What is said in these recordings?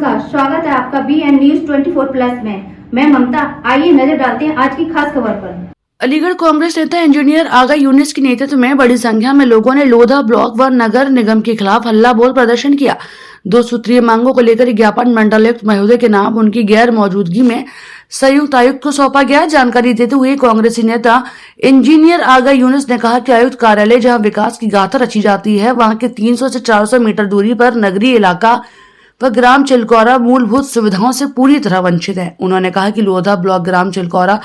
नमस्कार, स्वागत है आपका BN News 24+ में। मैं ममता। आइए नजर डालते हैं आज की खास खबर पर। अलीगढ़ कांग्रेस नेता इंजीनियर आगा यूनिस के नेतृत्व में बड़ी संख्या में लोगों ने लोधा ब्लॉक व नगर निगम के खिलाफ हल्ला बोल प्रदर्शन किया। 2 सूत्रीय मांगों को लेकर ज्ञापन मंडलायुक्त महोदय के नाम उनकी गैर मौजूदगी में संयुक्त आयुक्त को सौंपा गया। जानकारी देते हुए कांग्रेसी नेता इंजीनियर आगा यूनिस ने कहा कि आयुक्त कार्यालय जहां विकास की गाथा रची जाती है, वहां के 300 से 400 मीटर दूरी पर नगरीय इलाका व ग्राम चिलकौरा मूलभूत सुविधाओं से पूरी तरह वंचित है। उन्होंने कहा कि लोधा ब्लॉक ग्राम चिलकौरा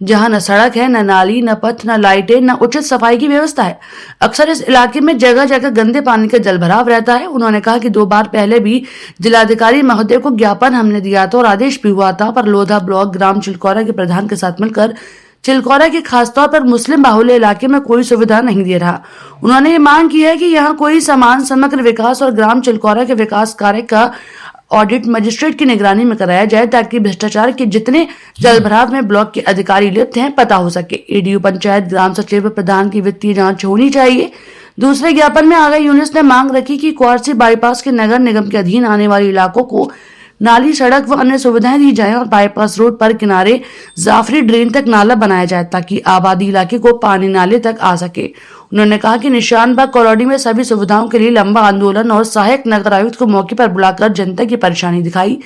जहां न सड़क है, न नाली, न पथ, न लाइटें, न उचित सफाई की व्यवस्था है। अक्सर इस इलाके में जगह जगह गंदे पानी का जलभराव रहता है। उन्होंने कहा कि 2 बार पहले भी जिलाधिकारी महोदय को ज्ञापन हमने दिया था और आदेश भी हुआ था, पर लोधा ब्लॉक ग्राम चिलकौरा के प्रधान के साथ मिलकर चिलकौरा के खासतौर पर मुस्लिम बाहुल्य इलाके में कोई सुविधा नहीं दे रहा। उन्होंने ये मांग की है कि यहाँ कोई समान समग्र विकास और ग्राम चिलकौरा के विकास कार्य का ऑडिट मजिस्ट्रेट की निगरानी में कराया जाए, ताकि भ्रष्टाचार के जितने जलभराव में ब्लॉक के अधिकारी लिप्त हैं पता हो सके। एडीओ पंचायत, ग्राम सचिव, प्रधान की वित्तीय जांच होनी चाहिए। दूसरे ज्ञापन में आगा यूनिस ने मांग रखी कि क्वारसी बाईपास के नगर निगम के अधीन आने वाले इलाकों को नाली, सड़क व अन्य सुविधाएं दी जाएं और बाईपास रोड पर किनारे जाफरी ड्रेन तक नाला बनाया जाए, ताकि आबादी इलाके को पानी नाले तक आ सके। उन्होंने कहा कि निशानबाग कॉलोनी में सभी सुविधाओं के लिए लंबा आंदोलन और सहायक नगर आयुक्त को मौके पर बुलाकर जनता की परेशानी दिखाई।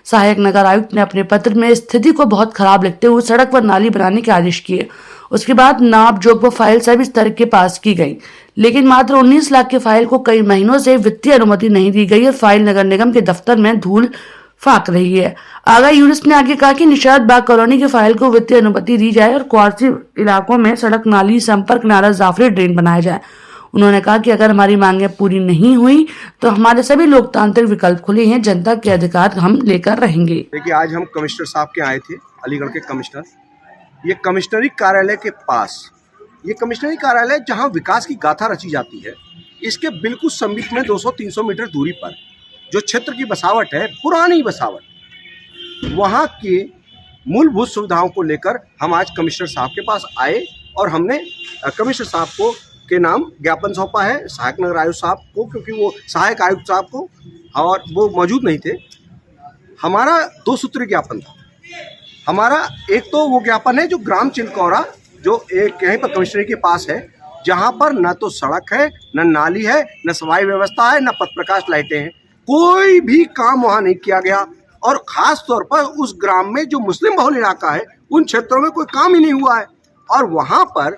सहायक नगर आयुक्त ने अपने पत्र में स्थिति को बहुत खराब लिखते हुए सड़क व नाली बनाने के आदेश किए। उसके बाद नाप जोख व फाइल सभी स्तर के पास की गई, लेकिन मात्र 19 लाख के फाइल को कई महीनों से वित्तीय अनुमति नहीं दी गई और फाइल नगर निगम के दफ्तर में धूल फाक रही है। आगा यूनिस ने आगे कहा कि निशात बाग कॉलोनी के फाइल को वित्तीय अनुमति दी जाए और क्वारसी इलाकों में सड़क, नाली, संपर्क नाला, जाफरी ड्रेन बनाया जाए। उन्होंने कहा कि अगर हमारी मांगें पूरी नहीं हुई तो हमारे सभी लोकतांत्रिक विकल्प खुले हैं, जनता के अधिकार हम लेकर रहेंगे। देखिए, आज हम कमिश्नर साहब के आए थे, अलीगढ़ के कमिश्नर। ये कमिश्नरी कार्यालय के पास, ये कमिश्नरी कार्यालय जहाँ विकास की गाथा रची जाती है, इसके बिल्कुल समीप में 200-300 मीटर दूरी पर जो क्षेत्र की बसावट है, पुरानी बसावट, वहाँ के मूलभूत सुविधाओं को लेकर हम आज कमिश्नर साहब के पास आए और हमने कमिश्नर साहब को के नाम ज्ञापन सौंपा है, सहायक नगर आयुक्त साहब को, क्योंकि वो सहायक आयुक्त साहब को और वो मौजूद नहीं थे। हमारा 2 सूत्रीय ज्ञापन था। हमारा एक तो वो ज्ञापन है जो ग्राम चिलकौरा, जो एक यहीं पर कमिश्नरी के पास है, जहाँ पर न तो सड़क है, न नाली है, न सफाई व्यवस्था है, न पथ प्रकाश लाइटें हैं। कोई भी काम वहाँ नहीं किया गया और ख़ास तौर पर उस ग्राम में जो मुस्लिम बहुल इलाका है, उन क्षेत्रों में कोई काम ही नहीं हुआ है। और वहाँ पर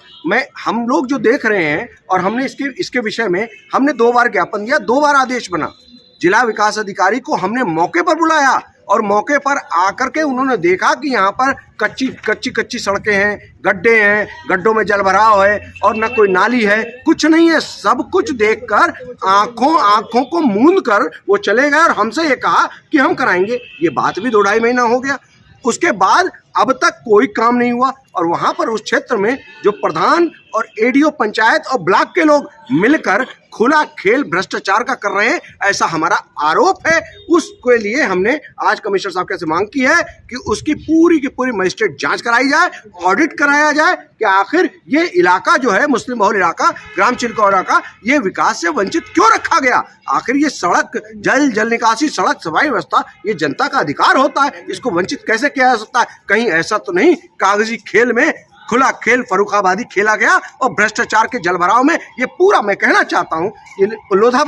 हम लोग जो देख रहे हैं, और हमने इसके विषय में हमने 2 बार ज्ञापन दिया, 2 बार आदेश बना। जिला विकास अधिकारी को हमने मौके पर बुलाया और मौके पर आकर के उन्होंने देखा कि यहाँ पर कच्ची सड़कें हैं, गड्ढे हैं, गड्ढों में जलभराव है और न कोई नाली है, कुछ नहीं है। सब कुछ देखकर आंखों को मूंद कर वो चले गए और हमसे ये कहा कि हम कराएंगे। ये बात भी 2-2.5 महीना हो गया। उसके बाद अब तक कोई काम नहीं हुआ और वहाँ पर उस क्षेत्र में जो प्रधान और एडीओ पंचायत और ब्लॉक के लोग मिलकर खुला खेल भ्रष्टाचार का कर रहे हैं, ऐसा हमारा आरोप है। उसके लिए हमने आज कमिश्नर साहब से मांग की है कि उसकी पूरी की पूरी मजिस्ट्रेट जांच कराई जाए, ऑडिट कराया जाए कि आखिर ये इलाका जो है मुस्लिम बहुल इलाका ग्राम चिलकौरा का, ये विकास से वंचित क्यों रखा गया। आखिर ये सड़क, जल निकासी, सड़क, सफाई व्यवस्था, ये जनता का अधिकार होता है, इसको वंचित कैसे किया जा सकता है। कहीं ऐसा तो नहीं कागजी खेल में खुला खेल फर्रुखाबादी खेला गया और भ्रष्टाचार के जलभराव में ये पूरा, मैं कहना चाहता हूँ, ये लोधा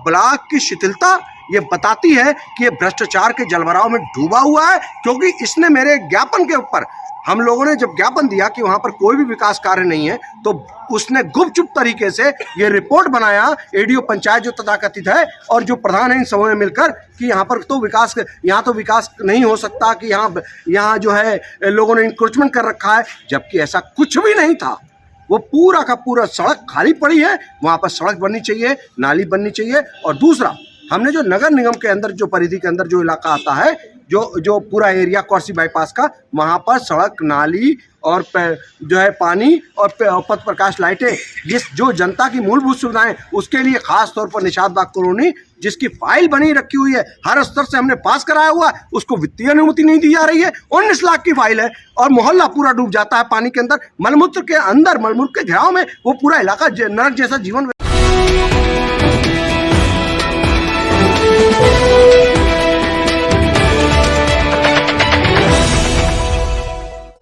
ब्लॉक की शिथिलता ये बताती है कि ये भ्रष्टाचार के जलभराव में डूबा हुआ है। क्योंकि इसने मेरे ज्ञापन के ऊपर, हम लोगों ने जब ज्ञापन दिया कि वहाँ पर कोई भी विकास कार्य नहीं है, तो उसने गुपचुप तरीके से ये रिपोर्ट बनाया, एडीओ पंचायत जो तथाकथित है और जो प्रधान है, इन सबों ने मिलकर कि यहाँ पर तो विकास, यहाँ तो विकास नहीं हो सकता, कि यहाँ जो है लोगों ने इंक्रोचमेंट कर रखा है, जबकि ऐसा कुछ भी नहीं था। वो पूरा का पूरा सड़क खाली पड़ी है, वहाँ पर सड़क बननी चाहिए, नाली बननी चाहिए। और दूसरा, हमने जो नगर निगम के अंदर, जो परिधि के अंदर जो इलाका आता है, जो पूरा एरिया क्वारसी बाईपास का, वहाँ पर सड़क, नाली और जो है पानी और पथ प्रकाश लाइटें, जो जनता की मूलभूत सुविधाएं, उसके लिए खास तौर पर निशात बाग कॉलोनी, जिसकी फाइल बनी रखी हुई है, हर स्तर से हमने पास कराया हुआ, उसको वित्तीय अनुमति नहीं दी जा रही है। 19 लाख की फाइल है और मोहल्ला पूरा डूब जाता है पानी के अंदर, मलमूत्र के घेराव में वो पूरा इलाका नरक जैसा जीवन